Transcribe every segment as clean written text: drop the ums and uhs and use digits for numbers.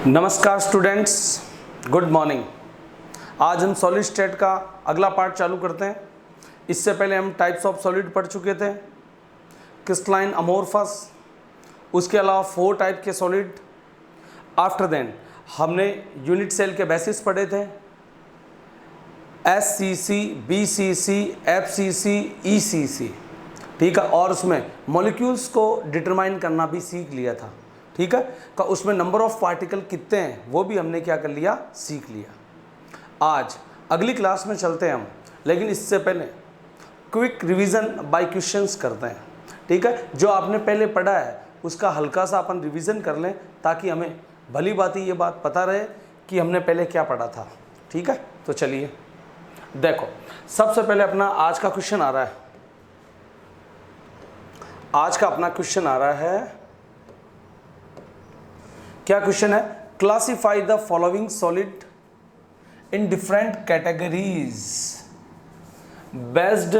नमस्कार students, good morning. आज हम सॉलिड स्टेट का अगला पार्ट चालू करते हैं। इससे पहले हम टाइप्स ऑफ सॉलिड पढ़ चुके थे, क्रिस्टलाइन, अमोर्फस, उसके अलावा 4 टाइप के सॉलिड। आफ्टर देन हमने यूनिट सेल के बेसिस पढ़े थे, SCC, BCC, FCC, ECC, ठीक है। और उसमें मॉलिक्यूल्स को डिटरमाइन करना भी सीख लिया था, ठीक है। का उसमें नंबर ऑफ पार्टिकल कितने हैं वो भी हमने क्या कर लिया, सीख लिया। आज अगली क्लास में चलते हैं हम, लेकिन इससे पहले क्विक रिवीजन बाय क्वेश्चंस करते हैं, ठीक है। जो आपने पहले पढ़ा है उसका हल्का सा अपन रिवीजन कर लें, ताकि हमें भली भांति ये बात पता रहे कि हमने पहले क्या पढ़ा था, ठीक है। तो चलिए देखो, सबसे पहले अपना आज का क्वेश्चन आ रहा है। आज का अपना क्वेश्चन आ रहा है, क्या क्वेश्चन है? Classify the following solid in different categories based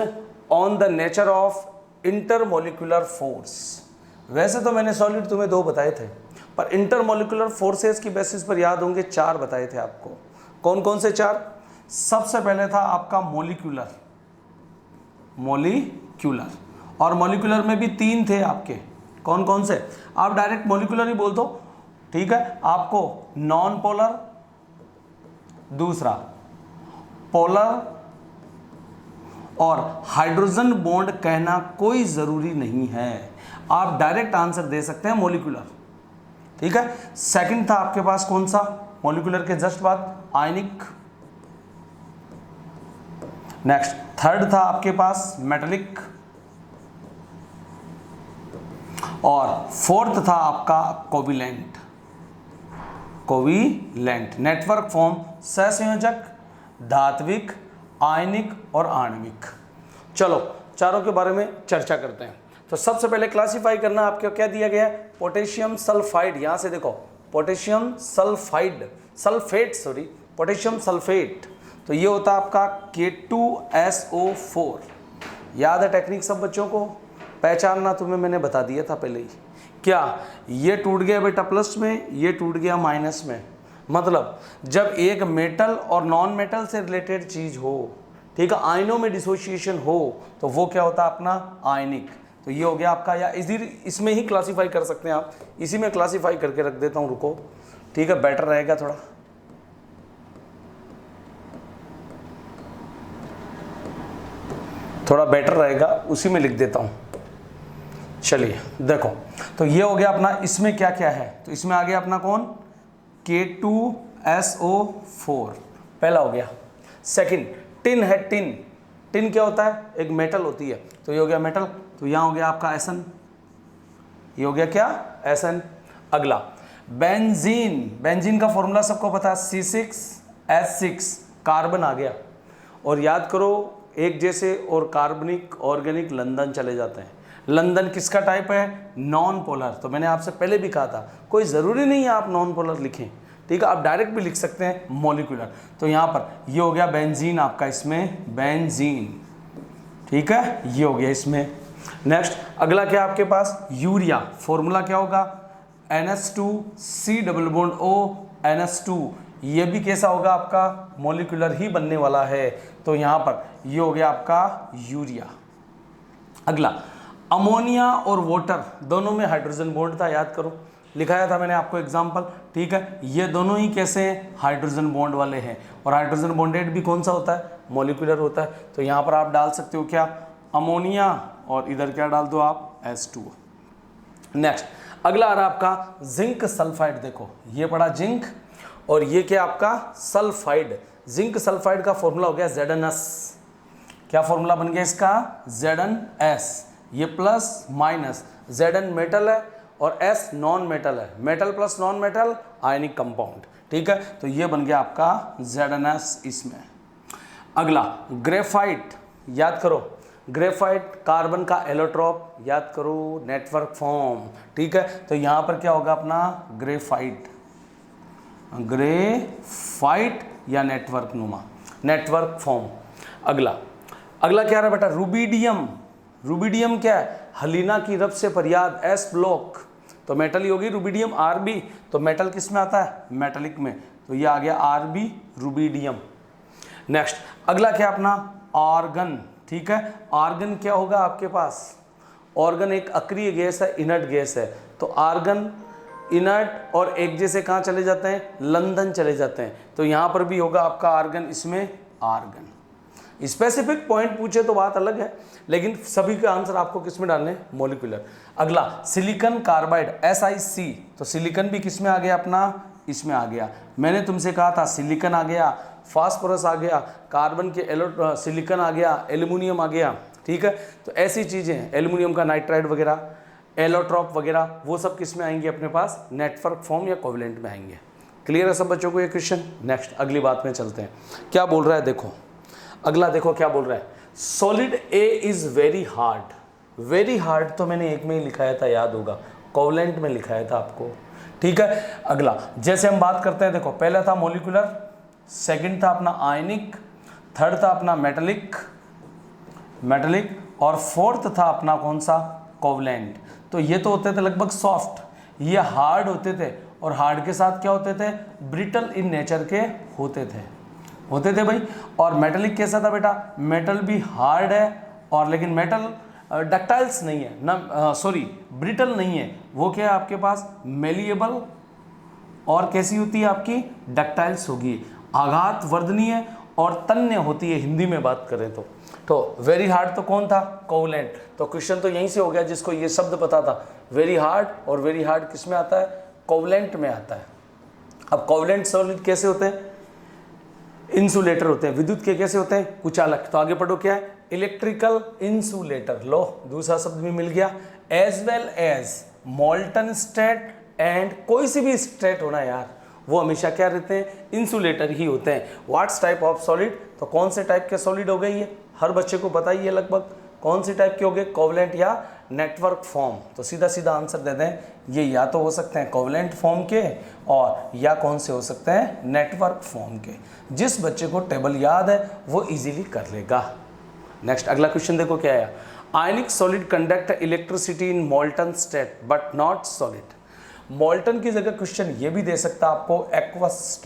on the nature of intermolecular force. वैसे तो मैंने सॉलिड तुम्हें 2 बताए थे, पर इंटरमोलिकुलर फोर्सेस की बेसिस पर याद होंगे 4 बताए थे आपको। कौन कौन से 4? सबसे पहले था आपका मोलिकुलर, और मोलिकुलर में भी 3 थे आपके। कौन कौन से? आप डायरेक्ट मोलिकुलर ही बोल दो, ठीक है। आपको नॉन पोलर, दूसरा पोलर और हाइड्रोजन बॉन्ड कहना कोई जरूरी नहीं है, आप डायरेक्ट आंसर दे सकते हैं मोलिकुलर, ठीक है। सेकंड था आपके पास कौन सा? मोलिकुलर के जस्ट बाद आयनिक। नेक्स्ट थर्ड था आपके पास मेटेलिक, और फोर्थ था आपका कोविलेंट। नेटवर्क फॉर्म सहसंयोजक, धात्विक, आयनिक और आणविक। चलो चारों के बारे में चर्चा करते हैं। तो सबसे पहले क्लासिफाई करना आपको क्या दिया गया है? Potassium sulphide. यहां से देखो, पोटेशियम सल्फेट। तो ये होता है आपका K2SO4। याद है टेक्निक सब बच्चों को? पहचानना तुम्हें मैंने बता दिया था पहले ही। क्या ये टूट गया बेटा प्लस में, ये टूट गया माइनस में। मतलब जब एक मेटल और नॉन मेटल से रिलेटेड चीज हो, ठीक है, आयनों में डिसोसिएशन हो, तो वो क्या होता है अपना आयनिक। तो ये हो गया आपका, या इसमें ही क्लासिफाई कर सकते हैं आप। इसी में क्लासिफाई करके रख देता हूं, रुको, ठीक है, बेटर रहेगा, थोड़ा बेटर रहेगा, उसी में लिख देता हूं। चलिए देखो, तो ये हो गया अपना। इसमें क्या क्या है? तो इसमें आ गया अपना कौन? K2SO4 पहला हो गया। सेकंड टिन है। टिन क्या होता है? एक मेटल होती है, तो ये हो गया मेटल। तो यहां हो गया आपका SN, ये हो गया क्या? SN। अगला बेंजीन का फॉर्मूला सबको पता है, C6H6, कार्बन आ गया। और याद करो, एक जैसे और कार्बनिक ऑर्गेनिक लंदन चले जाते हैं। लंदन किसका टाइप है? Non polar. तो मैंने आपसे पहले भी कहा था, कोई ज़रूरी नहीं है आप नॉन पोलर लिखें, ठीक है, आप डायरेक्ट भी लिख सकते हैं मॉलिक्यूलर। तो यहाँ पर ये हो गया बेंजीन आपका, इसमें बेंजीन, ठीक है, ये हो गया इसमें। नेक्स्ट अगला क्या आपके पास? यूरिया। फॉर्मूला क्या होगा? NH2C+O NH2। ये भी कैसा होगा आपका? मॉलिक्यूलर ही बनने वाला है। तो यहाँ पर ये हो गया आपका यूरिया। अगला अमोनिया और वाटर, दोनों में हाइड्रोजन बॉन्ड था, याद करो, लिखाया था मैंने आपको एग्जांपल, ठीक है। ये दोनों ही कैसे हैं? हाइड्रोजन बॉन्ड वाले हैं। और हाइड्रोजन बॉन्डेड भी कौन सा होता है? मॉलिक्यूलर होता है। तो यहाँ पर आप डाल सकते हो क्या? अमोनिया, और इधर क्या डाल दो आप? H2। नेक्स्ट अगला आ रहा आपका जिंक सल्फाइड। देखो ये पड़ा जिंक, और ये क्या आपका? सल्फाइड। जिंक सल्फाइड का फॉर्मूला हो गया ZnS। क्या फॉर्मूला बन गया इसका? ZnS। ये प्लस माइनस, Zn मेटल है और S नॉन मेटल है। Metal plus non metal ionic compound, ठीक है। तो ये बन गया आपका ZnS इसमें। अगला ग्रेफाइट, याद करो, ग्रेफाइट कार्बन का एलोट्रॉप, याद करो, नेटवर्क फॉर्म, ठीक है। तो यहाँ पर क्या होगा अपना? ग्रेफाइट या नेटवर्क नुमा, नेटवर्क फॉर्म। अगला क्या रहा बेटा? रुबिडियम क्या है? हलीना की रब से फरियाद, S ब्लॉक, तो मेटल ही होगी रुबिडियम Rb। तो मेटल किस में आता है? मेटलिक में। तो ये आ गया Rb रुबिडियम। नेक्स्ट अगला क्या अपना आर्गन। ठीक है, आर्गन क्या होगा आपके पास? ऑर्गन एक अक्रिय गैस है, इनर्ट गैस है। तो आर्गन इनर्ट और एक जैसे कहाँ चले जाते हैं? लंदन चले जाते हैं। तो यहाँ पर भी होगा आपका आर्गन, इसमें आर्गन। स्पेसिफिक पॉइंट पूछे तो बात अलग है, लेकिन सभी का आंसर आपको किस में डालने? मॉलिक्यूलर। अगला सिलिकॉन कार्बाइड SiC। तो सिलिकॉन भी किस में आ गया अपना? इसमें आ गया। मैंने तुमसे कहा था सिलिकॉन आ गया, फास्फोरस आ गया, कार्बन के सिलिकॉन आ गया, एल्यूमिनियम आ गया। ठीक है, तो ऐसी चीज़ें, एल्यूमिनियम का नाइट्राइड वगैरह, एलोट्रॉप वगैरह, वो सब किस में आएंगे अपने पास? नेटवर्क फॉर्म या कोवेलेंट में आएंगे। क्लियर है सब बच्चों को ये क्वेश्चन? नेक्स्ट अगली बात में चलते हैं। क्या बोल रहा है देखो, अगला देखो क्या बोल रहा है। Solid A is very hard. Very hard तो मैंने एक में ही लिखाया था, याद होगा, कोवेलेंट में लिखाया था आपको। ठीक है, अगला जैसे हम बात करते हैं, देखो पहला था मॉलिक्यूलर, सेकंड था अपना आयनिक, थर्ड था अपना मेटलिक और फोर्थ था अपना कौन सा? कोवेलेंट। तो ये तो होते थे लगभग सॉफ्ट, ये हार्ड होते थे, और हार्ड के साथ क्या होते थे? ब्रिटल इन नेचर के होते थे भाई। और मेटलिक कैसा था बेटा? मेटल भी हार्ड है, और लेकिन मेटल डक्टाइल्स नहीं है ना, सॉरी ब्रिटल नहीं है। वो क्या है आपके पास? मेलिएबल, और कैसी होती है आपकी? डक्टाइल्स होगी, आघात वर्धनीय और तन्य होती है, हिंदी में बात करें तो वेरी हार्ड तो कौन था? कोवेलेंट। तो क्वेश्चन तो यहीं से हो गया, जिसको ये शब्द पता था वेरी हार्ड, और वेरी हार्ड किस में आता है? कोवेलेंट में आता है। अब कोवेलेंट सॉलिड कैसे होते हैं? इंसुलेटर होते हैं। विद्युत के कैसे होते हैं? कुचालक। तो आगे पढ़ो क्या है? Electrical insulator. लो दूसरा शब्द भी मिल गया। As well as molten state and कोई सी भी स्टेट होना यार, वो हमेशा क्या रहते हैं? इंसुलेटर ही होते हैं। What's type of solid? तो कौन से टाइप के सॉलिड हो गए ये? हर बच्चे को पता ही है लगभग कौन सी टाइप के हो गए? कोवेलेंट या नेटवर्क फॉर्म। तो सीधा सीधा आंसर दे दें, ये या तो हो सकते हैं कोवेलेंट फॉर्म के, और या कौन से हो सकते हैं? नेटवर्क फॉर्म के। जिस बच्चे को टेबल याद है वो इजीली कर लेगा। नेक्स्ट अगला क्वेश्चन देखो क्या है। आयनिक solid conduct electricity in molten state but not solid. Molten की जगह क्वेश्चन ये भी दे सकता है आपको एक्वस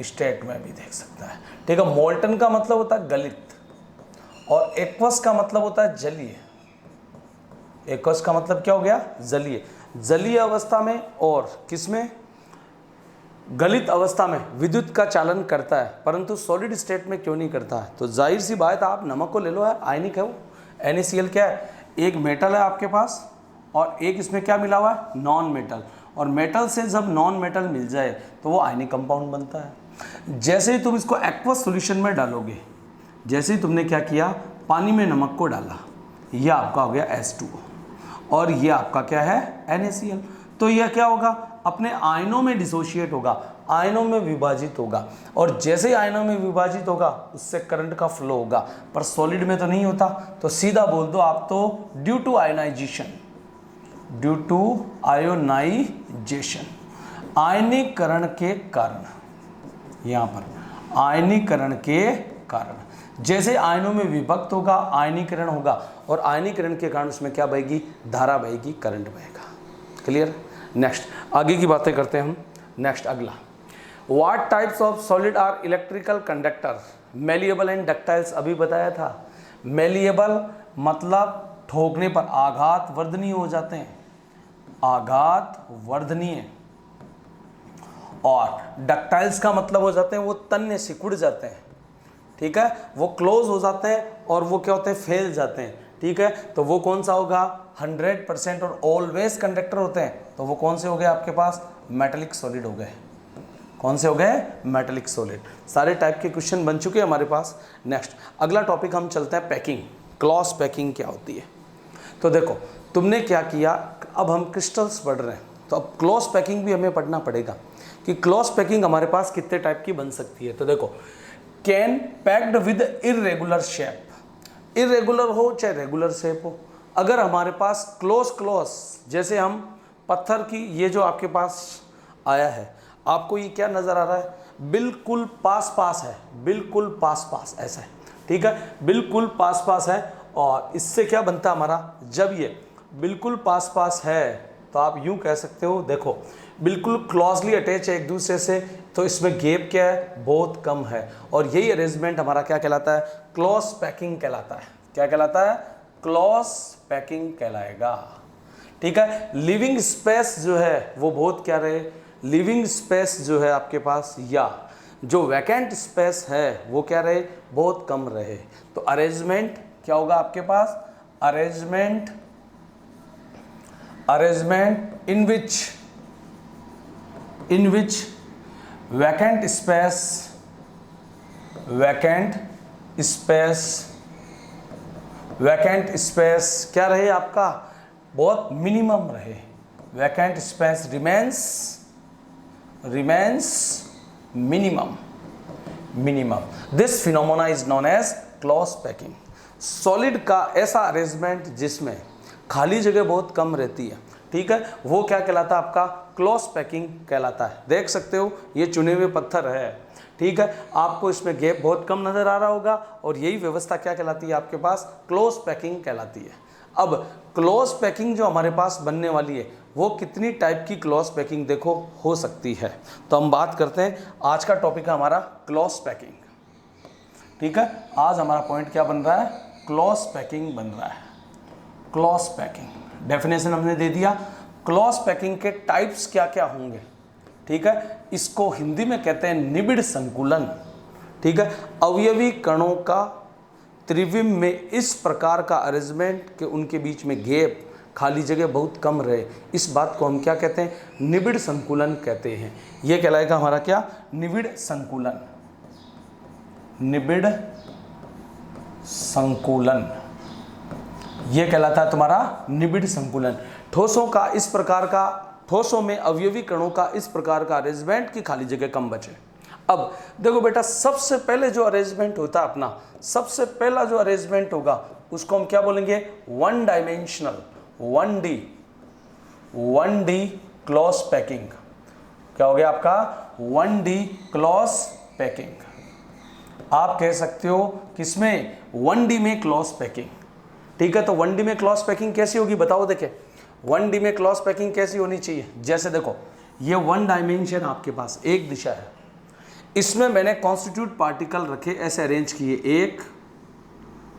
स्टेट में भी देख सकता है। ठीक है, मोल्टन का मतलब होता है गलित, और एक्वस का मतलब होता है जलीय। एक्वस का मतलब क्या हो गया? जलीय। जलीय अवस्था में और किसमें? गलित अवस्था में विद्युत का चालन करता है, परंतु सॉलिड स्टेट में क्यों नहीं करता है? तो जाहिर सी बात है, आप नमक को ले लो यार, आयनिक है वो। NaCl क्या है? एक मेटल है आपके पास, और एक इसमें क्या मिला हुआ है? Non metal. और मेटल से जब नॉन मेटल मिल जाए तो वो आयनिक कंपाउंड बनता है। जैसे ही तुम इसको एक्वस सॉल्यूशन में डालोगे, जैसे ही तुमने क्या किया? पानी में नमक को डाला, यह आपका हो गया H2O, और ये आपका क्या है? NaCl। तो यह क्या होगा? अपने आयनों में डिसोशिएट होगा, आयनों में विभाजित होगा, और जैसे ही आयनों में विभाजित होगा उससे करंट का फ्लो होगा। पर सॉलिड में तो नहीं होता, तो सीधा बोल दो आप तो ड्यू टू आयनाइजेशन, आयनीकरण के कारण, यहाँ पर आयनीकरण के कारण जैसे आयनों में विभक्त होगा, आयनीकरण होगा, और आयनीकरण के कारण उसमें क्या बहेगी? धारा बहेगी, करंट बहेगा। क्लियर? नेक्स्ट आगे की बातें करते हैं हम। नेक्स्ट अगला, what types of solid are electrical conductor? Malleable and ductiles अभी बताया था। मेलिएबल मतलब ठोकने पर आघात वर्धनीय हो जाते हैं, आघात वर्धनीय, और डक्टाइल्स का मतलब हो जाते हैं वो तन्य सिकुड़ जाते हैं। ठीक है, वो क्लोज हो जाते हैं और वो क्या होते हैं? फैल जाते हैं। ठीक है, तो वो कौन सा होगा? 100% और ऑलवेज कंडक्टर होते हैं, तो वो कौन से हो गए आपके पास? मेटेलिक सॉलिड हो गए। कौन से हो गए? Metallic solid. सारे टाइप के क्वेश्चन बन चुके हैं हमारे पास। नेक्स्ट अगला टॉपिक हम चलते हैं पैकिंग। क्लॉस पैकिंग क्या होती है? तो देखो तुमने क्या किया, अब हम क्रिस्टल्स पढ़ रहे हैं, तो अब क्लॉस पैकिंग भी हमें पढ़ना पड़ेगा कि क्लॉस पैकिंग हमारे पास कितने टाइप की बन सकती है। तो देखो, can packed with irregular shape, irregular हो चाहे रेगुलर शेप हो, अगर हमारे पास क्लोज जैसे हम पत्थर की, ये जो आपके पास आया है, आपको ये क्या नज़र आ रहा है? बिल्कुल पास है, बिल्कुल पास ऐसा है। ठीक है, बिल्कुल पास है, और इससे क्या बनता है हमारा? जब ये बिल्कुल पास पास है तो आप यूं कह सकते हो, देखो बिल्कुल क्लोजली अटैच है एक दूसरे से, तो इसमें गैप क्या है, बहुत कम है। और यही अरेंजमेंट हमारा क्या कहलाता है, क्लोज पैकिंग कहलाता है। क्या कहलाता है, क्लोज पैकिंग कहलाएगा। ठीक है। लिविंग स्पेस जो है वो बहुत क्या रहे, लिविंग स्पेस जो है आपके पास या जो वैकेंट स्पेस है वो क्या रहे, बहुत कम रहे। तो अरेंजमेंट क्या होगा आपके पास, arrangement in which vacant space क्या रहे आपका, बहुत मिनिमम रहे। Vacant space remains minimum. This phenomena is known as close packing. Solid का ऐसा अरेंजमेंट जिसमें खाली जगह बहुत कम रहती है, ठीक है, वो क्या कहलाता है आपका, क्लोज पैकिंग कहलाता है। देख सकते हो ये चुने हुए पत्थर है, ठीक है, आपको इसमें गैप बहुत कम नजर आ रहा होगा, और यही व्यवस्था क्या कहलाती है आपके पास, क्लोज पैकिंग कहलाती है। अब क्लोज पैकिंग जो हमारे पास बनने वाली है वो कितनी टाइप की क्लोज पैकिंग देखो हो सकती है, तो हम बात करते हैं। आज का टॉपिक है हमारा क्लोज पैकिंग, ठीक है। आज हमारा पॉइंट क्या बन रहा है, क्लोज पैकिंग बन रहा है। क्लोज पैकिंग डेफिनेशन हमने दे दिया। क्लोज पैकिंग के टाइप्स क्या क्या होंगे, ठीक है, इसको हिंदी में कहते हैं निबिड़ संकुलन, ठीक है। अवयवी कणों का त्रिविम में इस प्रकार का अरेंजमेंट कि उनके बीच में गैप, खाली जगह बहुत कम रहे, इस बात को हम क्या कहते हैं, निबिड़ संकुलन कहते हैं। यह कहलाएगा हमारा क्या, निबिड़ संकुलन। निबिड़ संकुलन यह कहलाता है तुम्हारा निबिड़ संकुलन। ठोसों का इस प्रकार का, ठोसों में अवयवी कणों का इस प्रकार का अरेंजमेंट कि खाली जगह कम बचे। अब देखो बेटा, सबसे पहले जो अरेंजमेंट होता है अपना, सबसे पहला जो अरेंजमेंट होगा उसको हम क्या बोलेंगे, one dimensional, 1D close packing. क्या हो गया आपका, 1D क्लोज पैकिंग। आप कह सकते हो किसमें, 1D में क्लोज पैकिंग, ठीक है। तो 1D में क्लोज पैकिंग कैसी होगी बताओ, देखें 1D में क्लोज पैकिंग कैसी होनी चाहिए। जैसे देखो ये वन डायमेंशन आपके पास एक दिशा है, इसमें मैंने कॉन्स्टिट्यूट पार्टिकल रखे ऐसे अरेंज किए, एक,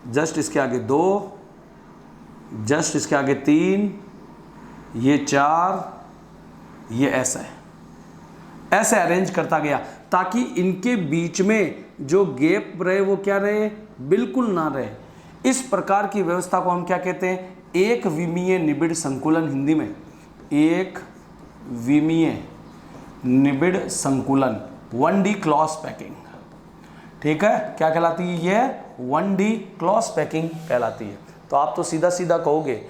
जस्ट इसके आगे 2, जस्ट इसके आगे 3, ये 4, ये ऐसा है, ऐसे अरेंज करता गया ताकि इनके बीच में जो गैप रहे वो क्या रहे, बिल्कुल ना रहे। इस प्रकार की व्यवस्था को हम क्या कहते हैं, एक विमीय निबिड़ संकुलन। हिंदी में एक विमीय निबिड़ संकुलन, 1D क्लोज पैकिंग, ठीक है। क्या कहलाती है ये, 1D क्लोज पैकिंग कहलाती है। तो आप तो सीधा सीधा कहोगे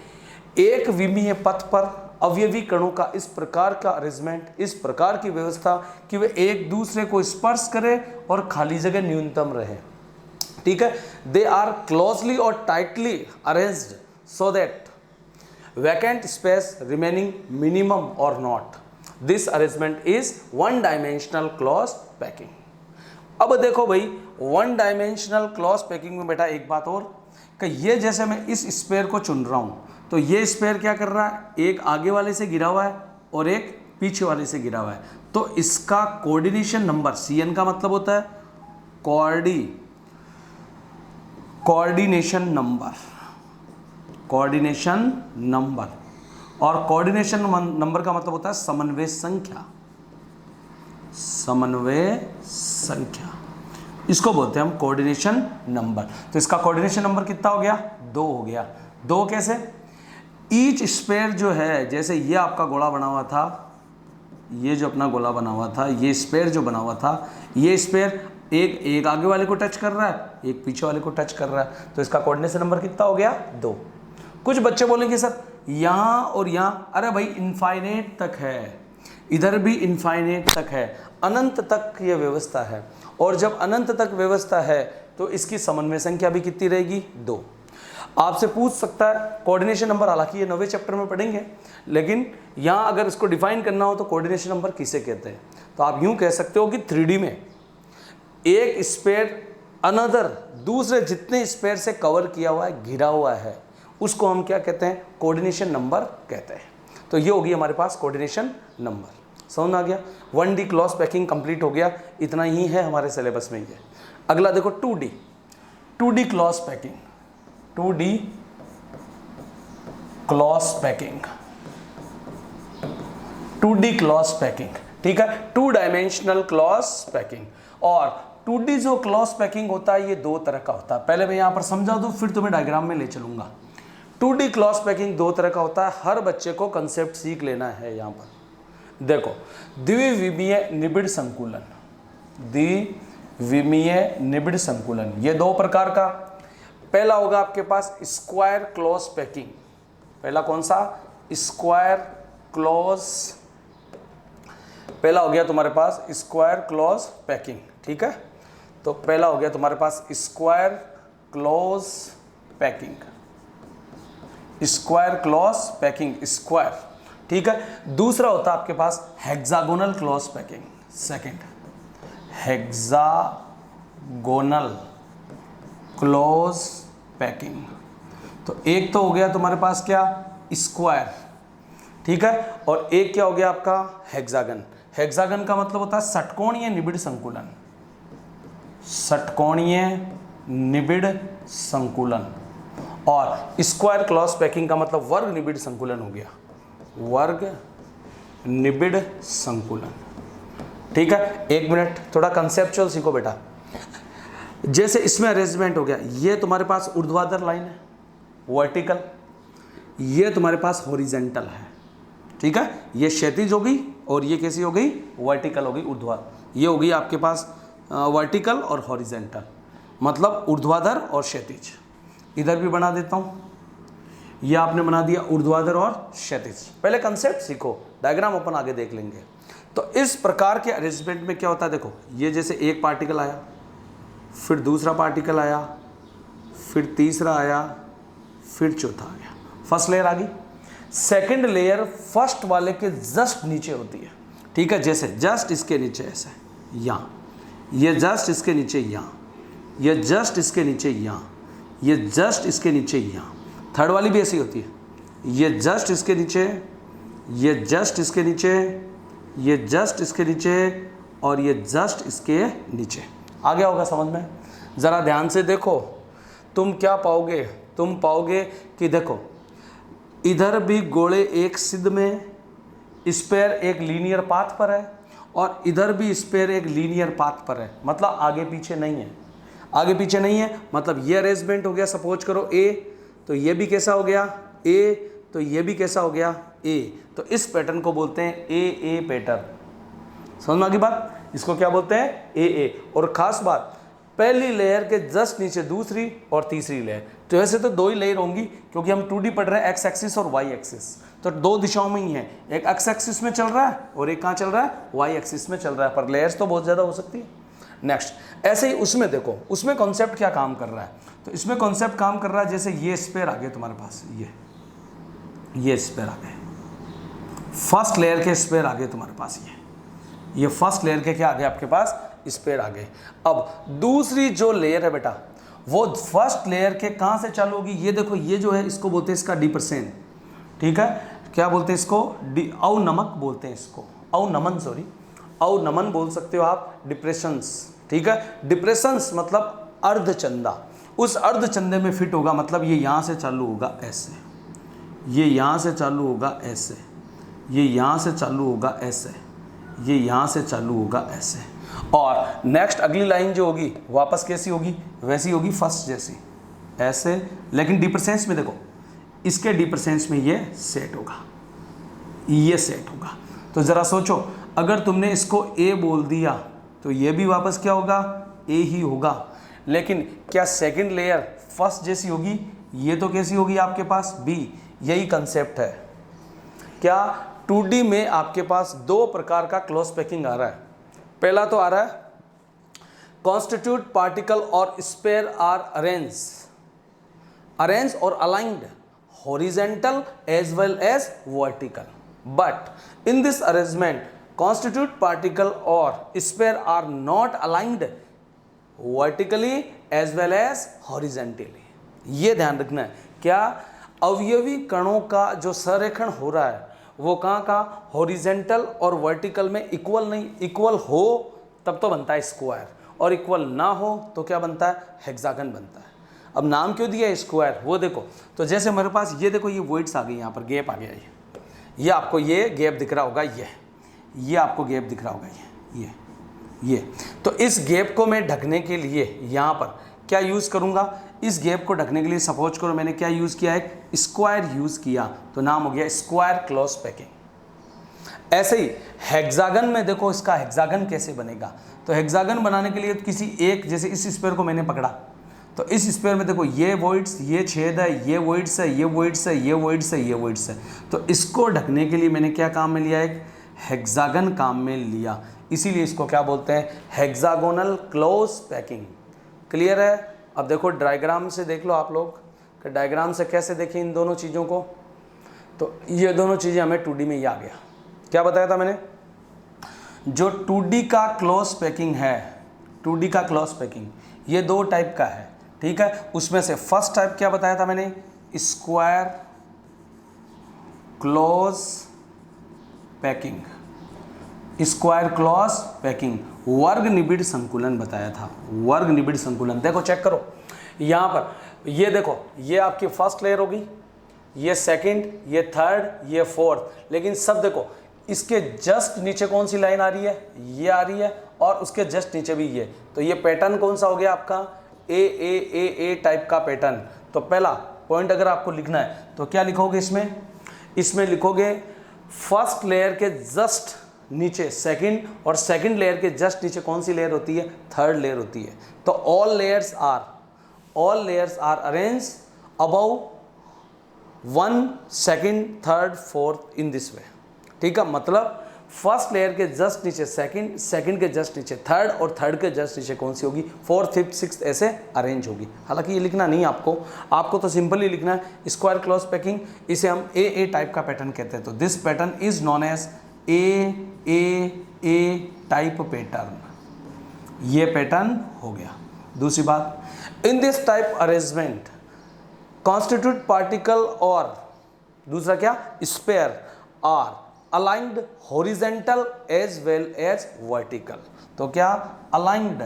एक विमीय पथ पर अवयवी कणों का इस प्रकार का अरेंजमेंट, इस प्रकार की व्यवस्था कि वे एक दूसरे को स्पर्श करें और खाली जगह न्यूनतम रहे, ठीक है। दे आर क्लोजली और tightly arranged so that vacant space remaining minimum और not. This arrangement is one dimensional close packing. अब देखो भाई, वन डायमेंशनल क्लोज पैकिंग में बेटा एक बात और कि ये जैसे मैं इस स्पेयर को चुन रहा हूं, तो ये स्पेयर क्या कर रहा है, एक आगे वाले से गिरा हुआ है और एक पीछे वाले से गिरा हुआ है, तो इसका कोऑर्डिनेशन नंबर, CN का मतलब होता है कोऑर्डिनेशन नंबर, कोऑर्डिनेशन नंबर, और कोऑर्डिनेशन नंबर का मतलब होता है समन्वय संख्या, समन्वय संख्या, इसको बोलते हैं हम कोऑर्डिनेशन नंबर। तो इसका कोऑर्डिनेशन नंबर कितना हो गया, 2 हो गया। 2 कैसे, ईच स्पेयर जो है, जैसे ये आपका गोला बना हुआ था, ये जो अपना गोला बना हुआ था, ये स्पेयर जो बना हुआ था, ये स्पेयर एक आगे वाले को टच कर रहा है, एक पीछे वाले को टच कर रहा है, तो इसका कोऑर्डिनेशन नंबर कितना हो गया, 2। कुछ बच्चे बोलेंगे सर यहाँ और यहाँ, अरे भाई इनफाइनेट तक है, इधर भी इनफाइनेट तक है, अनंत तक ये व्यवस्था है, और जब अनंत तक व्यवस्था है तो इसकी समन्वय संख्या भी कितनी रहेगी, 2। आपसे पूछ सकता है कोऑर्डिनेशन नंबर, हालांकि ये 9वें चैप्टर में पढ़ेंगे, लेकिन यहाँ अगर इसको डिफाइन करना हो तो कोऑर्डिनेशन नंबर किसे कहते हैं, तो आप यूँ कह सकते हो कि 3D में एक स्पेयर अनदर दूसरे जितने स्पेयर से कवर किया हुआ है, घिरा हुआ है, उसको हम क्या कहते हैं, कोऑर्डिनेशन नंबर कहते हैं। तो ये होगी हमारे पास कोऑर्डिनेशन नंबर। समझ आ गया। 1D क्लॉथ पैकिंग कंप्लीट हो गया, इतना ही है हमारे सिलेबस में ये। अगला देखो 2D cloth packing, 2D cloth packing, 2D cloth packing, ठीक है, 2 डायमेंशनल क्लॉथ पैकिंग। और 2D जो क्लॉथ पैकिंग होता है ये 2 तरह का होता है। पहले मैं यहां पर समझा दूं, फिर तुम्हें डायग्राम में ले चलूंगा। 2D क्लॉथ पैकिंग 2 तरह का होता है, हर बच्चे को कंसेप्ट सीख लेना है। यहां पर देखो, द्विविमीय निबिड़ संकुलन, द्विविमीय निबिड़ संकुलन, ये 2 प्रकार का। पहला होगा आपके पास स्क्वायर क्लॉथ पैकिंग। पहला कौन सा, स्क्वायर क्लॉथ, पहला हो गया तुम्हारे पास स्क्वायर क्लॉथ पैकिंग, ठीक है। तो पहला हो गया तुम्हारे पास square close packing, square close packing, square, ठीक है। दूसरा होता है आपके पास hexagonal close packing, second hexagonal close packing. तो एक तो हो गया तुम्हारे पास क्या, स्क्वायर, ठीक है, और एक क्या हो गया आपका हेक्सागन। हेक्सागन का मतलब होता है षटकोणीय निबिड़ संकुलन, षटकोणीय निबिड़ संकुलन। और स्क्वायर क्लॉथ पैकिंग का मतलब वर्ग निबिड़ संकुलन हो गया, वर्ग निबिड़ संकुलन, ठीक है। 1 मिनट, थोड़ा कंसेप्चुअल सीखो बेटा। जैसे इसमें अरेंजमेंट हो गया, ये तुम्हारे पास ऊर्ध्वाधर लाइन है, वर्टिकल, ये तुम्हारे पास हॉरिजेंटल है, ठीक है। ये क्षैतिज होगी और ये कैसी हो गई, वर्टिकल हो गई, ऊर्ध्वाधर। ये होगी आपके पास वर्टिकल और हॉरिजेंटल, मतलब ऊर्ध्वाधर और क्षैतिज। इधर भी बना देता हूँ, ये आपने बना दिया ऊर्ध्वाधर और क्षैतिज। पहले कंसेप्ट सीखो, डायग्राम अपन आगे देख लेंगे। तो इस प्रकार के अरेंजमेंट में क्या होता है, देखो ये जैसे एक पार्टिकल आया, फिर दूसरा पार्टिकल आया, फिर तीसरा आया, फिर चौथा आया, फर्स्ट लेयर आ गई। सेकंड लेयर फर्स्ट वाले के जस्ट नीचे होती है, ठीक है। जैसे जस्ट इसके नीचे ऐसे यहाँ, ये जस्ट इसके नीचे यहाँ, ये जस्ट इसके नीचे यहाँ, ये जस्ट इसके नीचे यहाँ। थर्ड वाली भी ऐसी होती है, ये जस्ट इसके नीचे, ये जस्ट इसके नीचे, ये जस्ट इसके नीचे, और ये जस्ट इसके नीचे। आ गया होगा समझ में। ज़रा ध्यान से देखो, तुम क्या पाओगे, तुम पाओगे कि देखो इधर भी गोले एक सिद्ध में, स्पेयर एक लीनियर पाथ पर है, और इधर भी स्पेयर एक लीनियर पाथ पर है, मतलब आगे पीछे नहीं है, आगे पीछे नहीं है। मतलब ये अरेंजमेंट हो गया, सपोज करो ए, तो ये भी कैसा हो गया ए, तो ये भी कैसा हो गया ए। तो इस पैटर्न को बोलते हैं ए पैटर्न। समझ में आ गई बात, इसको क्या बोलते हैं ए। और खास बात, पहली लेयर के जस्ट नीचे दूसरी और तीसरी लेयर। तो ऐसे तो 2 ही लेयर होंगी, क्योंकि हम 2D पढ़ रहे हैं, एक्स एक्सिस और वाई एक्सिस, तो 2 दिशाओं में ही है। एक एक्स एक्सिस में चल रहा है और एक कहाँ चल रहा है, वाई एक्सिस में चल रहा है, पर लेयर्स तो बहुत ज़्यादा हो सकती है। नेक्स्ट ऐसे ही उसमें देखो, उसमें कॉन्सेप्ट क्या काम कर रहा है, तो इसमें कॉन्सेप्ट काम कर रहा है, जैसे ये स्पेयर आ गए तुम्हारे पास, ये स्पेयर आ गए, फर्स्ट लेयर के स्पेयर आ गए तुम्हारे पास, ये फर्स्ट लेयर के क्या आ गए आपके पास, स्पेयर आ गए। अब दूसरी जो लेयर है बेटा, वो फर्स्ट लेयर के कहाँ से चालू होगी, ये देखो, ये जो है इसको बोलते हैं इसका डिप्रेशन, ठीक है। क्या बोलते हैं इसको, अवनमक बोलते हैं इसको, अवनमन, सॉरी अवनमन बोल सकते हो आप, डिप्रेशंस, ठीक है। डिप्रेशंस मतलब अर्धचंदा, उस अर्धचंदे में फिट होगा, मतलब ये यहाँ से चालू होगा ऐसे, ये यहाँ से चालू होगा ऐसे, ये यहाँ से चालू होगा ऐसे, ये यहाँ से चालू होगा ऐसे। और नेक्स्ट अगली लाइन जो होगी वापस कैसी होगी, वैसी होगी फर्स्ट जैसी, ऐसे। लेकिन डिप्रेशंस में देखो, इसके डिप्रेशंस में ये सेट होगा, ये सेट होगा। तो ज़रा सोचो, अगर तुमने इसको ए बोल दिया तो ये भी वापस क्या होगा, ए ही होगा। लेकिन क्या सेकंड लेयर फर्स्ट जैसी होगी, ये तो कैसी होगी आपके पास, बी। यही कंसेप्ट है। क्या 2D में आपके पास 2 प्रकार का क्लॉथ पैकिंग आ रहा है। पहला तो आ रहा है कॉन्स्टिट्यूट पार्टिकल और स्पेयर आर अरेंज और aligned horizontal as well as vertical, but in this arrangement constitute particle or sphere are not aligned vertically as well as horizontally। ये ध्यान रखना है। क्या अवयवी कणों का जो संरेखण हो रहा है वो कहाँ कहाँ, हॉरिजेंटल और वर्टिकल में इक्वल नहीं, इक्वल हो तब तो बनता है स्क्वायर, और इक्वल ना हो तो क्या बनता है, हेक्सागन बनता है। अब नाम क्यों दिया है स्क्वायर, वो देखो, तो जैसे मेरे पास ये देखो ये वॉइड्स आ गई, यहाँ पर गैप आ गया, ये आपको ये गैप दिख रहा होगा, ये आपको गैप दिख रहा होगा, ये तो इस गैप को मैं ढकने के लिए यहाँ पर क्या यूज़ करूँगा, इस गैप को ढकने के लिए सपोज करो मैंने क्या यूज़ किया, एक स्क्वायर यूज़ किया, तो नाम हो गया स्क्वायर क्लोज पैकिंग। ऐसे ही हेक्सागन में देखो, इसका हेक्सागन कैसे बनेगा, तो हेक्सागन बनाने के लिए किसी एक, जैसे इस स्क्वायर को मैंने पकड़ा, तो इस स्क्वायर में देखो ये वॉइड्स, ये छेद है, ये वॉइड्स है, ये वॉइड्स है, ये वॉइड्स है, ये वॉइड्स है, तो इसको ढकने के लिए मैंने क्या काम में लिया, एक हेक्सागन काम में लिया, इसीलिए इसको क्या बोलते हैं, हेक्सागोनल क्लोज पैकिंग। क्लियर है। अब देखो डायग्राम से देख लो आप लोग, कि डायग्राम से कैसे देखें इन दोनों चीज़ों को, तो ये दोनों चीज़ें हमें 2D में ही आ गया। क्या बताया था मैंने, जो 2D का क्लोज पैकिंग है, 2D का क्लोज पैकिंग ये दो टाइप का है, ठीक है। उसमें से फर्स्ट टाइप क्या बताया था मैंने, square close packing, square close packing, वर्ग निबिड़ संकुलन बताया था, वर्ग निबिड़ संकुलन। देखो चेक करो यहाँ पर, ये देखो ये आपकी फर्स्ट लेयर होगी, ये सेकंड, ये थर्ड, ये फोर्थ, लेकिन सब देखो इसके जस्ट नीचे कौन सी लाइन आ रही है, ये आ रही है, और उसके जस्ट नीचे भी ये, तो ये पैटर्न कौन सा हो गया आपका, ए टाइप का पैटर्न। तो पहला पॉइंट अगर आपको लिखना है तो क्या लिखोगे इसमें लिखोगे फर्स्ट लेयर के जस्ट नीचे सेकंड, और सेकंड लेयर के जस्ट नीचे कौन सी लेयर होती है, थर्ड लेयर होती है। तो all layers are arrange above 1 second third fourth in this way, ठीक है। मतलब फर्स्ट लेयर के जस्ट नीचे सेकंड, सेकंड के जस्ट नीचे थर्ड, और थर्ड के जस्ट नीचे कौन सी होगी, फोर्थ फिफ्थ सिक्स्थ, ऐसे अरेंज होगी। हालांकि ये लिखना नहीं आपको तो सिंपल ही लिखना है स्क्वायर क्लोज पैकिंग, इसे हम ए टाइप का पैटर्न कहते हैं। तो this pattern is known as a type pattern, ये पैटर्न हो गया। दूसरी बात, in this type arrangement constitute particle, और दूसरा क्या, sphere are aligned horizontal as well as vertical. तो क्या, aligned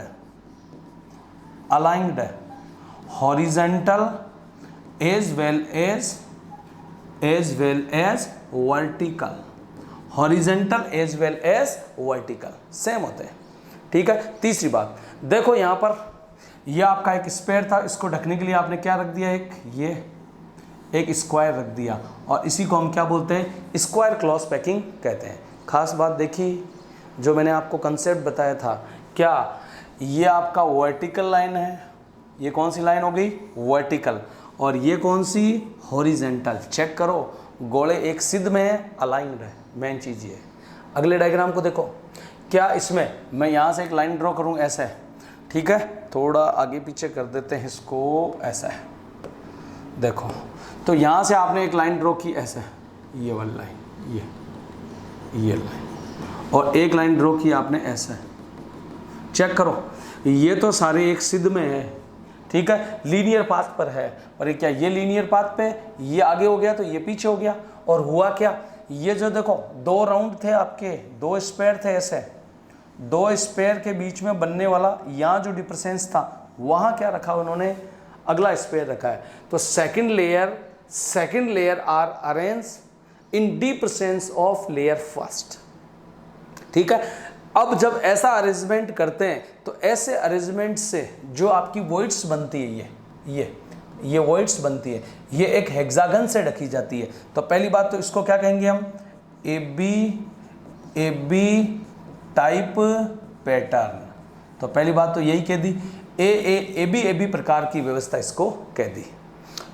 horizontal as well as vertical, horizontal as well as vertical same होते हैं, ठीक है। तीसरी बात देखो यहाँ पर, यह आपका एक स्पेयर था, इसको ढकने के लिए आपने क्या रख दिया, एक स्क्वायर रख दिया, और इसी को हम क्या बोलते हैं, स्क्वायर क्लॉज पैकिंग कहते हैं। खास बात देखिए, जो मैंने आपको कंसेप्ट बताया था, क्या ये आपका वर्टिकल लाइन है, ये कौन सी लाइन हो गई, वर्टिकल, और ये कौन सी, हॉरिजेंटल। चेक करो गोले एक सिद्ध में है, अलाइंड है, मेन चीज़ ये। अगले डायग्राम को देखो, क्या इसमें मैं यहाँ से एक लाइन ड्रॉ करूँ, ऐसा है, ठीक है, थोड़ा आगे पीछे कर देते हैं इसको, ऐसा है, देखो। तो यहाँ से आपने एक लाइन ड्रॉ की, ऐसे ये वाली लाइन, ये लाइन, और एक लाइन ड्रॉ की आपने ऐसे, चेक करो ये तो सारे एक सिद्ध में है, ठीक है, लीनियर पाथ पर है। और क्या ये लीनियर पाथ पे, ये आगे हो गया तो ये पीछे हो गया, और हुआ क्या, ये जो देखो दो राउंड थे आपके, दो स्पेयर थे, ऐसे दो स्पेयर के बीच में बनने वाला यहाँ जो डिफरेंस था, वहाँ क्या रखा उन्होंने, अगला स्पेयर रखा है। तो second layer are arrange in difference of layer first, ठीक है। अब जब ऐसा अरेंजमेंट करते हैं तो ऐसे अरेंजमेंट से जो आपकी वॉइड्स बनती है, ये वॉइड्स बनती है, ये एक हेक्सागन से ढकी जाती है। तो पहली बात तो इसको क्या कहेंगे हम, ए बी टाइप पैटर्न। तो पहली बात तो यही कह दी, ए बी प्रकार की व्यवस्था इसको कह दी।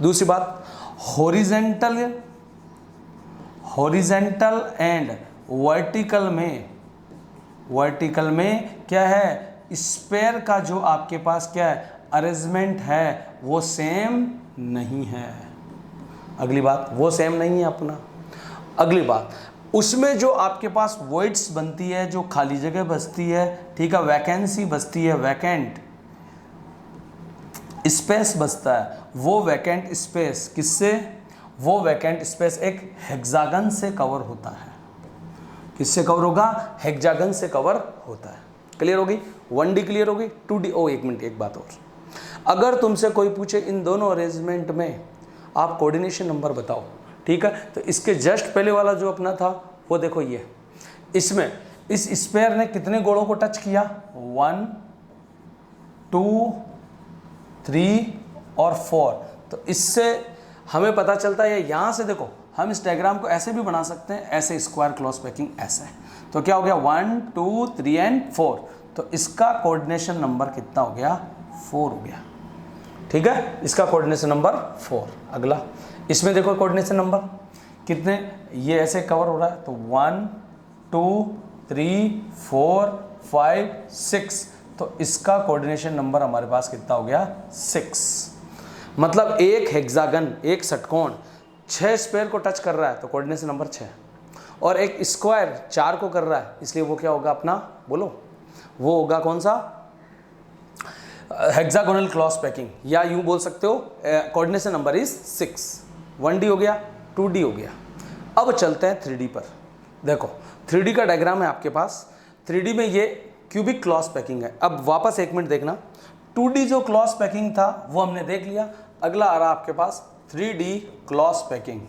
दूसरी बात, हॉरिजेंटल एंड वर्टिकल में क्या है, स्पेयर का जो आपके पास क्या है अरेंजमेंट है, वो सेम नहीं है। अगली बात, वो सेम नहीं है अपना। अगली बात, उसमें जो आपके पास वॉइड्स बनती है, जो खाली जगह बचती है, ठीक है, वैकेंसी बचती है, वैकेंट स्पेस बचता है, वो वैकेंट स्पेस किससे, वो वैकेंट स्पेस एक हेक्सागन से कवर होता है। किससे कवर होगा? हेक्सागन से कवर होता है। क्लियर होगी? 1D क्लियर होगी? 2D? ओ एक मिनट, एक बात और, अगर तुमसे कोई पूछे इन दोनों अरेंजमेंट में आप कोऑर्डिनेशन नंबर बताओ, ठीक है, तो इसके जस्ट पहले वाला जो अपना था वो देखो, ये इसमें इस स्पेयर ने कितने गोलों को टच किया? 1 2 3 और 4। तो इससे हमें पता चलता है, यहाँ से देखो हम इस डायग्राम को ऐसे भी बना सकते हैं, ऐसे स्क्वायर क्लॉज पैकिंग ऐसे। तो क्या हो गया? 1 2 3 एंड 4। तो इसका कोऑर्डिनेशन नंबर कितना हो गया? 4 हो गया। ठीक है, इसका कोऑर्डिनेशन नंबर 4। अगला इसमें देखो कोऑर्डिनेशन नंबर कितने, ये ऐसे कवर हो रहा है, तो 1 2 3 4 5 6। तो इसका कोऑर्डिनेशन नंबर हमारे पास कितना हो गया? 6। मतलब एक हेक्सागन, एक षटकोण 6 स्क्वायर को टच कर रहा है तो कोऑर्डिनेशन नंबर 6, और एक स्क्वायर 4 को कर रहा है, इसलिए वो क्या होगा अपना? बोलो, वो होगा कौन सा? हेक्सागोनल क्लॉज पैकिंग, या यूं बोल सकते हो कोऑर्डिनेशन नंबर इज 6। 1D हो गया, 2D हो गया। अब चलते हैं 3D पर। देखो 3D का डायग्राम है आपके पास। 3D में ये क्यूबिक क्लॉज पैकिंग है। अब वापस एक मिनट देखना, 2D जो क्लॉज पैकिंग था वो हमने देख लिया। अगला आ रहा आपके पास 3D क्लॉज पैकिंग।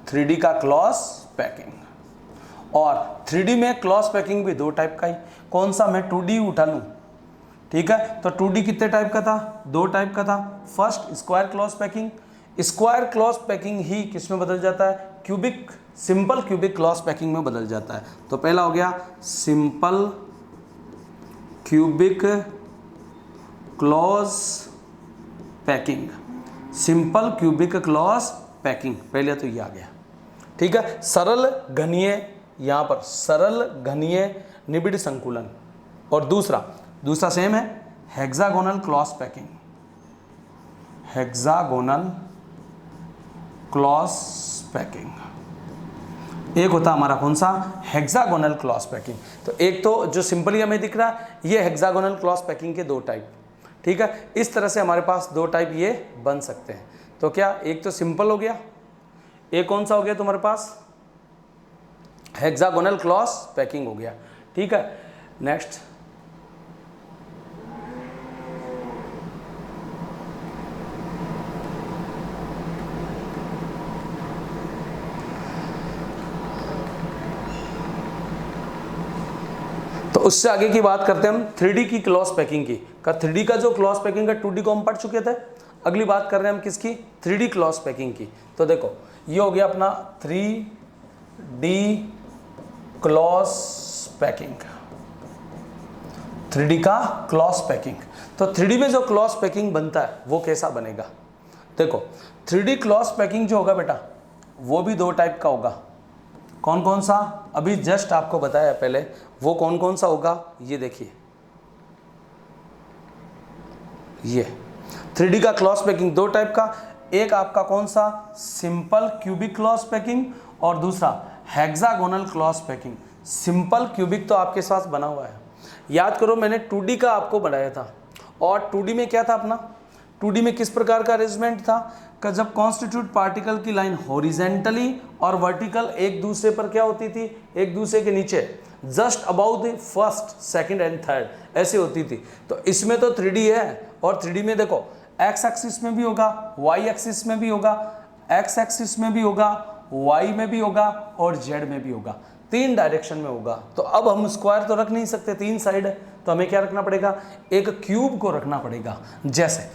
3D का क्लॉज पैकिंग, और 3D में क्लॉज पैकिंग भी 2 टाइप का ही। कौन सा? मैं 2D उठा लूँ, ठीक है, तो 2D कितने टाइप का था? 2 टाइप का था। First square close packing. Square close packing ही किस में बदल जाता है? Cubic, simple cubic close packing में बदल जाता है। तो पहला हो गया simple cubic close packing. Simple cubic close packing, पहले तो ये आ गया। ठीक है, सरल घनीय, यहाँ पर सरल घनीय निबिड़ संकुलन। और दूसरा सेम है hexagonal clause packing. Hexagonal clause packing एक होता हमारा कौन सा? Hexagonal clause packing. तो एक तो जो सिंपली हमें दिख रहा है ये हेक्सागोनल क्लॉज पैकिंग के 2 टाइप। ठीक है, इस तरह से हमारे पास 2 टाइप ये बन सकते हैं। तो क्या एक तो सिंपल हो गया, एक कौन सा हो गया तुम्हारे पास? हेक्सागोनल क्लॉज पैकिंग हो गया। ठीक है, नेक्स्ट तो उससे आगे की बात करते हैं हम 3D की क्लॉज पैकिंग की। 3D का जो क्लॉज पैकिंग है 2D को हम पढ़ चुके थे। अगली बात कर रहे हैं हम किसकी? 3D क्लॉज पैकिंग की। तो देखो ये हो गया अपना 3D क्लॉज पैकिंग। 3D का क्लॉज पैकिंग। तो 3D में जो क्लॉज पैकिंग बनता है वो कैसा बनेगा? देखो 3D क्लॉज पैकिंग जो होगा बेटा वो भी 2 टाइप का होगा। कौन कौन सा? अभी जस्ट आपको बताया पहले, वो कौन कौन सा होगा ये देखिए। ये 3D का क्लॉज पैकिंग 2 टाइप का, एक आपका कौन सा? सिंपल क्यूबिक क्लॉज पैकिंग, और दूसरा hexagonal clause packing. Simple cubic तो आपके पास बना हुआ है, याद करो मैंने 2D का आपको बनाया था। और 2D में क्या था अपना? 2D में किस प्रकार का अरेंजमेंट था? कि जब कॉन्स्टिट्यूट पार्टिकल की लाइन हॉरिजेंटली और वर्टिकल एक दूसरे पर क्या होती थी? एक दूसरे के नीचे, just about the first, second and third ऐसे होती थी। तो इसमें तो 3D है, और 3D में देखो एक्स एक्सिस में भी होगा, वाई एक्सिस में भी होगा, एक्स एक्सिस में भी होगा, वाई में भी होगा, और जेड में भी होगा। 3 डायरेक्शन में होगा। तो अब हम स्क्वायर तो रख नहीं सकते, 3 साइड है, तो हमें क्या रखना पड़ेगा? एक क्यूब को रखना पड़ेगा। जैसे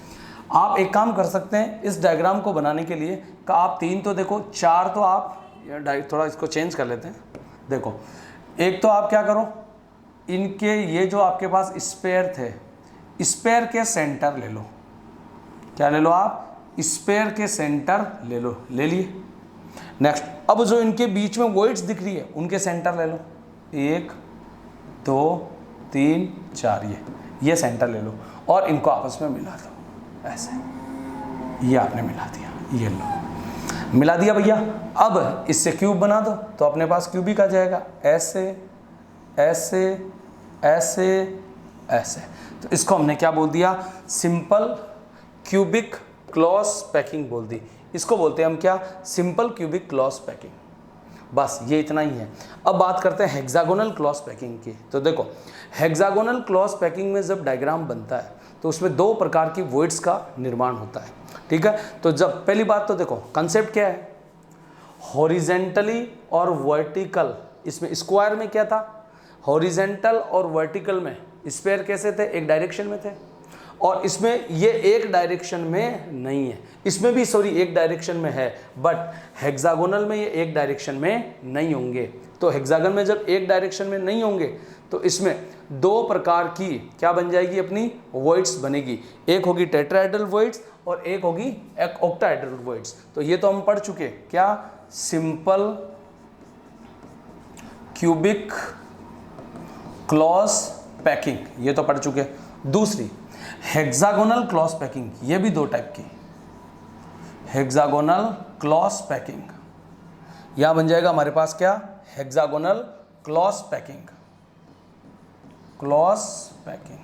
आप एक काम कर सकते हैं इस डायग्राम को बनाने के लिए कि आप 3 तो देखो, 4 तो आप थोड़ा इसको चेंज कर लेते हैं। देखो एक तो आप क्या करो, इनके ये जो आपके पास स्पेयर थे, स्पेयर के सेंटर ले लो। क्या ले लो आप? स्पेयर के सेंटर ले लो, ले लिए। नेक्स्ट, अब जो इनके बीच में वॉइड्स दिख रही है उनके सेंटर ले लो। 1 2 3 4 ये सेंटर ले लो, और इनको आपस में मिला दो ऐसे। ये आपने मिला दिया, ये लो मिला दिया भैया। अब इससे क्यूब बना दो तो अपने पास क्यूबिक आ जाएगा, ऐसे ऐसे ऐसे ऐसे। तो इसको हमने क्या बोल दिया? सिंपल क्यूबिक क्लॉज पैकिंग बोल दी। इसको बोलते हैं हम क्या, सिंपल क्यूबिक क्लॉज पैकिंग। बस ये इतना ही है। अब बात करते हैं हेक्सागोनल क्लॉज पैकिंग की। तो देखो हेक्सागोनल क्लॉज पैकिंग में जब डायग्राम बनता है तो उसमें दो प्रकार की वॉइड्स का निर्माण होता है, ठीक है। तो जब पहली बात तो देखो कंसेप्ट क्या है, हॉरिजेंटली और वर्टिकल, इसमें स्क्वायर में क्या था, हॉरिजेंटल और वर्टिकल में स्पेयर कैसे थे, एक डायरेक्शन में थे, और इसमें ये एक डायरेक्शन में नहीं है, इसमें भी सॉरी एक डायरेक्शन में है, बट हेक्सागोनल में ये एक डायरेक्शन में नहीं होंगे। तो हेक्सागन में जब एक डायरेक्शन में नहीं होंगे तो इसमें दो प्रकार की क्या बन जाएगी, अपनी वॉइड्स बनेगी, एक होगी टेट्राहेड्रल वॉइड्स और एक होगी ऑक्टाहेड्रल वॉइड्स। तो ये तो हम पढ़ चुके, क्या, सिंपल क्यूबिक क्लॉज पैकिंग, ये तो पढ़ चुके। दूसरी हेक्सागोनल क्लॉज पैकिंग, ये भी दो टाइप की, हेक्सागोनल क्लॉज पैकिंग, यहां बन जाएगा हमारे पास क्या, hexagonal clause packing, clause packing,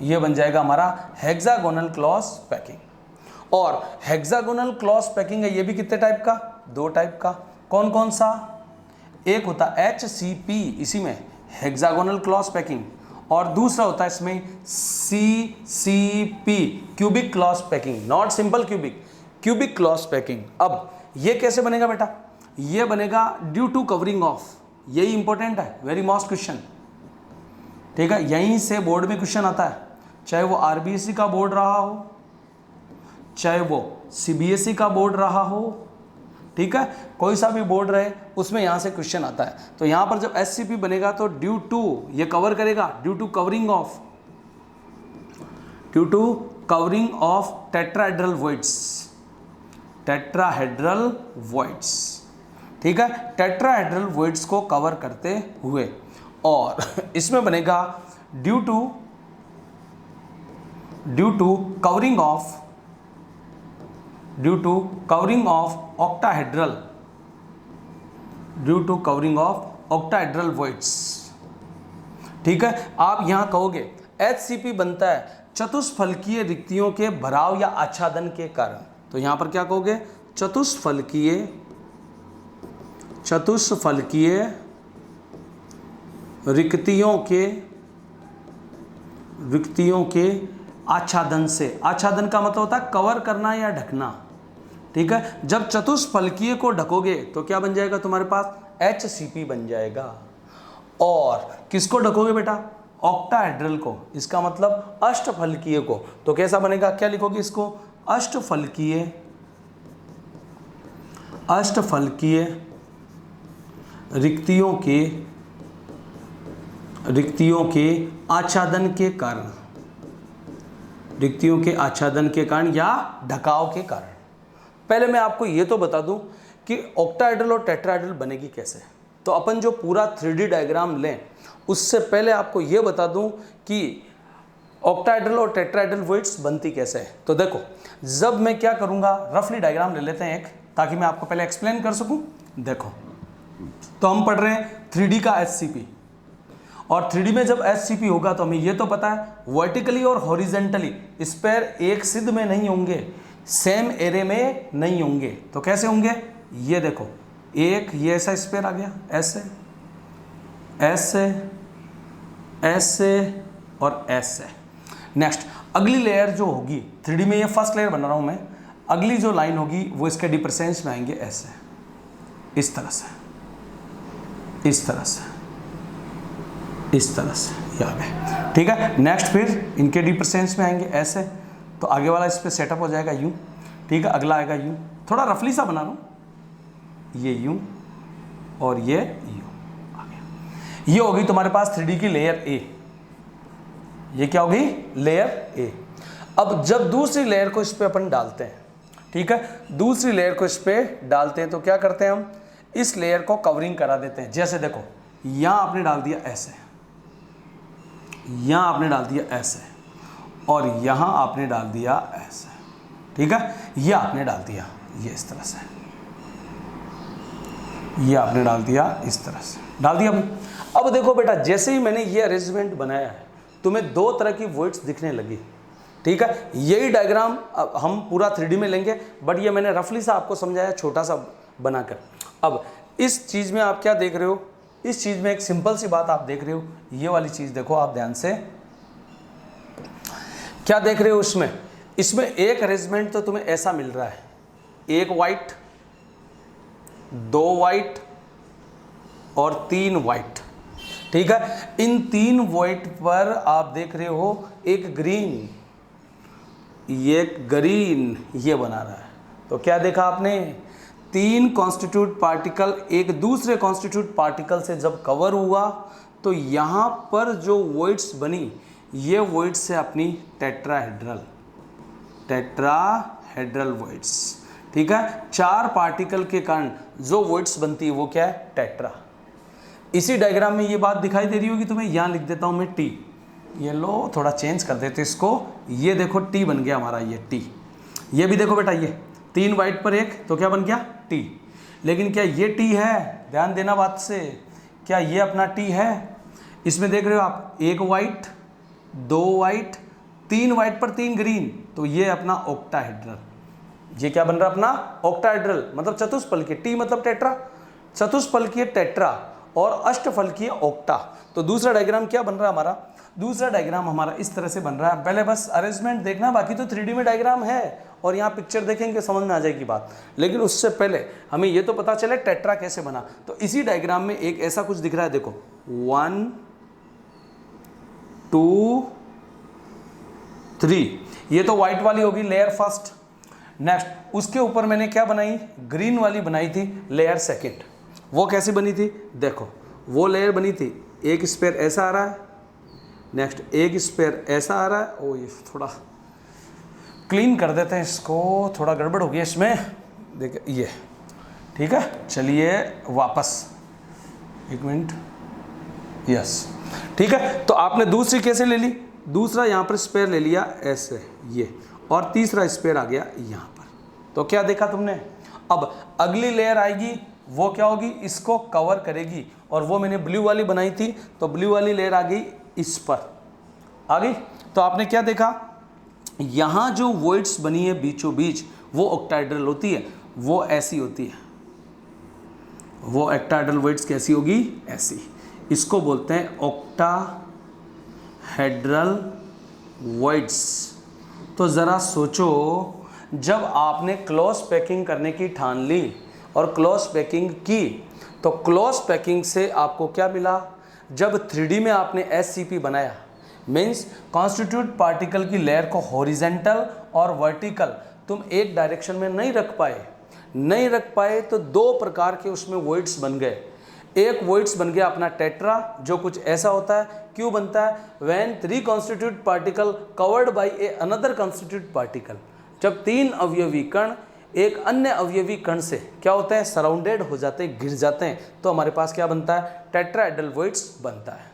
ये बन जाएगा हमारा हेक्सागोनल क्लॉज पैकिंग। और हेक्सागोनल क्लॉज पैकिंग है, ये भी कितने टाइप का, दो टाइप का। कौन कौन सा, एक होता है HCP, इसी में हेक्सागोनल क्लॉज पैकिंग, और दूसरा होता है इसमें CCP, cubic close packing, not simple cubic, cubic close packing. अब ये कैसे बनेगा बेटा, ये बनेगा ड्यू टू कवरिंग ऑफ, यही इंपॉर्टेंट है, वेरी मोस्ट क्वेश्चन, ठीक है, यहीं से बोर्ड में क्वेश्चन आता है, चाहे वो RBSE का बोर्ड रहा हो, चाहे वो CBSE का बोर्ड रहा हो, ठीक है, कोई सा भी बोर्ड रहे उसमें यहाँ से क्वेश्चन आता है। तो यहाँ पर जब SCP बनेगा तो ड्यू टू, ये कवर करेगा due to covering of, due to covering of tetrahedral voids, tetrahedral voids, ठीक है, टेट्राहेड्रल वॉइड्स को कवर करते हुए। और इसमें बनेगा due to covering of, due to covering of octahedral, due to covering of octahedral voids, ठीक है। आप यहां कहोगे HCP बनता है चतुष्फलकीय रिक्तियों के भराव या आच्छादन के कारण, तो यहां पर क्या कहोगे, चतुष्फलकीय रिक्तियों के आच्छादन से, आच्छादन का मतलब होता है कवर करना या ढकना, ठीक है। जब चतुष्फलकीय को ढकोगे तो क्या बन जाएगा तुम्हारे पास, HCP बन जाएगा। और किसको ढकोगे बेटा, ऑक्टाहेड्रल को, इसका मतलब अष्टफलकीय को, तो कैसा बनेगा, क्या लिखोगे इसको, अष्टफलकीय रिक्तियों के आच्छादन के कारण, रिक्तियों के आच्छादन के कारण या ढकाव के कारण। पहले मैं आपको ये तो बता दूं कि ऑक्टाहेड्रल और टेट्राहेड्रल बनेगी कैसे। तो अपन जो पूरा 3D डायग्राम लें उससे पहले आपको ये बता दूं कि ऑक्टाहेड्रल और टेट्राहेड्रल वॉइड्स बनती कैसे है। तो देखो जब मैं क्या करूंगा, रफली डायग्राम ले लेते हैं एक, ताकि मैं आपको पहले एक्सप्लेन कर सकूं। देखो तो हम पढ़ रहे हैं 3D का HCP, और 3D में जब HCP होगा तो हमें ये तो पता है वर्टिकली और हॉरिजेंटली स्पेयर एक सिद्ध में नहीं होंगे, सेम एरे में नहीं होंगे। तो कैसे होंगे, ये देखो एक ये ऐसा स्पेयर आ गया, ऐसे ऐसे ऐसे और ऐसे। नेक्स्ट अगली लेयर जो होगी 3D में, ये फर्स्ट लेयर बना रहा हूं मैं, अगली जो लाइन होगी वो इसके डिप्रेसेंस में आएंगे, ऐसे, इस तरह से, इस तरह से, इस तरह से, ये आ गए, ठीक है। नेक्स्ट फिर इनके डिप्रेसेंस में आएंगे ऐसे, तो आगे वाला इस पर सेटअप हो जाएगा यूं, ठीक है। अगला आएगा यूं, थोड़ा रफली सा बना रहा हूं, ये यूं और ये यूं आ गया। ये होगी तुम्हारे पास 3D की लेयर A, ये क्या होगी, लेयर A। अब जब दूसरी लेयर को इस पे अपन डालते हैं, ठीक है, दूसरी लेयर को इस पे डालते हैं तो क्या करते हैं हम, इस लेयर को कवरिंग करा देते हैं। जैसे देखो यहां आपने डाल दिया ऐसे, यहां आपने डाल दिया ऐसे, और यहां आपने डाल दिया ऐसे, ठीक है। ये आपने डाल दिया ये इस तरह से, ये आपने डाल दिया इस तरह से, डाल दिया भाई। अब देखो बेटा जैसे ही मैंने ये अरेंजमेंट बनाया है तुम्हें दो तरह की वॉइड्स दिखने लगी, ठीक है, यही डायग्राम हम पूरा 3D में लेंगे, बट ये मैंने रफली सा आपको समझाया छोटा सा बनाकर। अब इस चीज़ में आप क्या देख रहे हो, इस चीज़ में एक सिंपल सी बात आप देख रहे हो, ये वाली चीज़ देखो आप ध्यान से, क्या देख रहे हो इसमें एक अरेंजमेंट तो तुम्हें ऐसा मिल रहा है, एक वाइट, दो वाइट और तीन वाइट, ठीक है। इन तीन वाइट पर आप देख रहे हो एक ग्रीन, ये ग्रीन ये बना रहा है। तो क्या देखा आपने, तीन कॉन्स्टिट्यूट पार्टिकल एक दूसरे कॉन्स्टिट्यूट पार्टिकल से जब कवर हुआ तो यहाँ पर जो वॉइड्स बनी, ये वॉइड्स है अपनी टेट्राहेड्रल वॉइड्स, ठीक है। चार पार्टिकल के कारण जो वॉइड्स बनती है वो क्या है, टेट्रा। इसी डायग्राम में ये बात दिखाई दे रही होगी तुम्हें, यहाँ लिख देता हूँ मैं टी, ये लो थोड़ा चेंज कर देते इसको, ये देखो टी बन गया हमारा, ये टी। ये भी देखो बेटा, ये तीन वाइट पर एक, तो क्या बन गया, टी। लेकिन क्या ये टी है, ध्यान देना बात से, क्या ये अपना टी है? इसमें देख रहे हो आप, एक वाइट, दो वाइट, तीन वाइट पर तीन ग्रीन, तो ये अपना ऑक्टाहेड्रल। ये क्या बन रहा अपना, ऑक्टाहेड्रल, मतलब चतुष्फलकीय, टी मतलब टेट्रा, चतुष्फलकीय टेट्रा और अष्टफलकीय ऑक्टा। तो दूसरा डायग्राम क्या बन रहा है हमारा, दूसरा डायग्राम हमारा इस तरह से बन रहा है। पहले बस अरेंजमेंट देखना, बाकी तो 3D में डायग्राम है और यहाँ पिक्चर देखेंगे समझ में आ जाएगी बात। लेकिन उससे पहले हमें ये तो पता चले टेट्रा कैसे बना। तो इसी डायग्राम में एक ऐसा कुछ दिख रहा है, देखो 1 2 3, ये तो व्हाइट वाली होगी लेयर फर्स्ट। नेक्स्ट उसके ऊपर मैंने क्या बनाई, ग्रीन वाली बनाई थी लेयर सेकेंड। वो कैसी बनी थी, देखो वो लेयर बनी थी, एक स्पेयर ऐसा आ रहा है, नेक्स्ट एक स्पेयर ऐसा आ रहा है। ओ ये थोड़ा क्लीन कर देते हैं इसको, थोड़ा गड़बड़ हो गया इसमें, देखिए ये ठीक है। चलिए वापस, एक मिनट, यस ठीक है। तो आपने दूसरी कैसे ले ली, दूसरा यहाँ पर स्पेयर ले लिया ऐसे ये, और तीसरा स्पेयर आ गया यहाँ पर। तो क्या देखा तुमने, अब अगली लेयर आएगी वो क्या होगी, इसको कवर करेगी, और वो मैंने ब्लू वाली बनाई थी, तो ब्लू वाली लेयर आ गई इस पर आ गई। तो आपने क्या देखा, यहाँ जो वॉइड्स बनी है बीचों बीच, वो ऑक्टाहेड्रल होती है, वो ऐसी होती है, वो ऑक्टाहेड्रल वॉइड्स कैसी होगी, ऐसी। इसको बोलते हैं ऑक्टाहेड्रल वॉइड्स। तो ज़रा सोचो, जब आपने क्लोज पैकिंग करने की ठान ली और क्लोज पैकिंग की, तो क्लोज पैकिंग से आपको क्या मिला, जब 3D में आपने SCP बनाया, मीन्स कॉन्स्टिट्यूट पार्टिकल की लेयर को हॉरिजेंटल और वर्टिकल तुम एक डायरेक्शन में नहीं रख पाए, तो दो प्रकार के उसमें वॉइड्स बन गए। एक वॉइड्स बन गया अपना टेट्रा, जो कुछ ऐसा होता है, क्यों बनता है, when 3 constitute particle covered by a another constitute particle. जब तीन अवयवी कण एक अन्य अवयवी कण से क्या होते हैं, सराउंडेड हो जाते हैं, घिर जाते हैं, तो हमारे पास क्या बनता है, टेट्राहेड्रल वॉइड्स बनता है।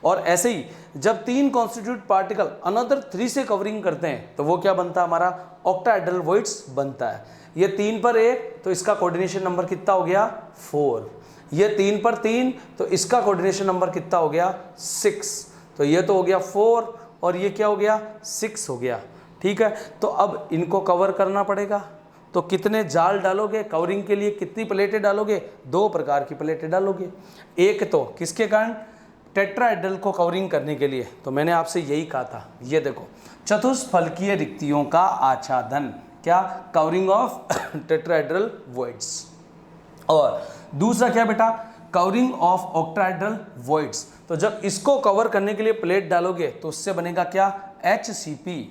और ऐसे ही जब 3 कॉन्स्टिट्यूट पार्टिकल अनदर 3 से कवरिंग करते हैं, तो वो क्या बनता है, हमारा ऑक्टाहेड्रल वॉइड्स बनता है। ये 3 पर 1, तो इसका कोऑर्डिनेशन नंबर कितना हो गया, 4। ये 3 पर 3, तो इसका कोऑर्डिनेशन नंबर कितना हो गया, 6। तो ये तो हो गया 4 और ये क्या हो गया, 6 हो गया, ठीक है। तो अब इनको कवर करना पड़ेगा, तो कितने जाल डालोगे, कवरिंग के लिए कितनी प्लेटें डालोगे, 2 प्रकार की प्लेटें डालोगे। एक तो किसके कारण, टेट्राहेड्रल को कवरिंग करने के लिए, तो मैंने आपसे यही कहा था, ये देखो चतुष्फलकीय रिक्तियों का आच्छादन, क्या, कवरिंग ऑफ टेट्राहेड्रल वॉइड्स। और दूसरा क्या बेटा, कवरिंग ऑफ ऑक्टाहेड्रल वॉइड्स। तो जब इसको कवर करने के लिए प्लेट डालोगे तो उससे बनेगा क्या, HCP,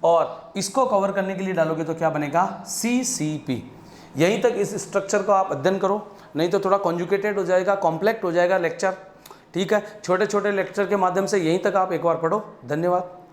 और इसको कवर करने के लिए डालोगे तो क्या बनेगा, CCP। यहीं तक इस स्ट्रक्चर को आप अध्ययन करो, नहीं तो थोड़ा कॉन्जुगेटेड हो जाएगा, कॉम्प्लेक्ट हो जाएगा लेक्चर, ठीक है। छोटे छोटे लेक्चर के माध्यम से यहीं तक आप एक बार पढ़ो। धन्यवाद।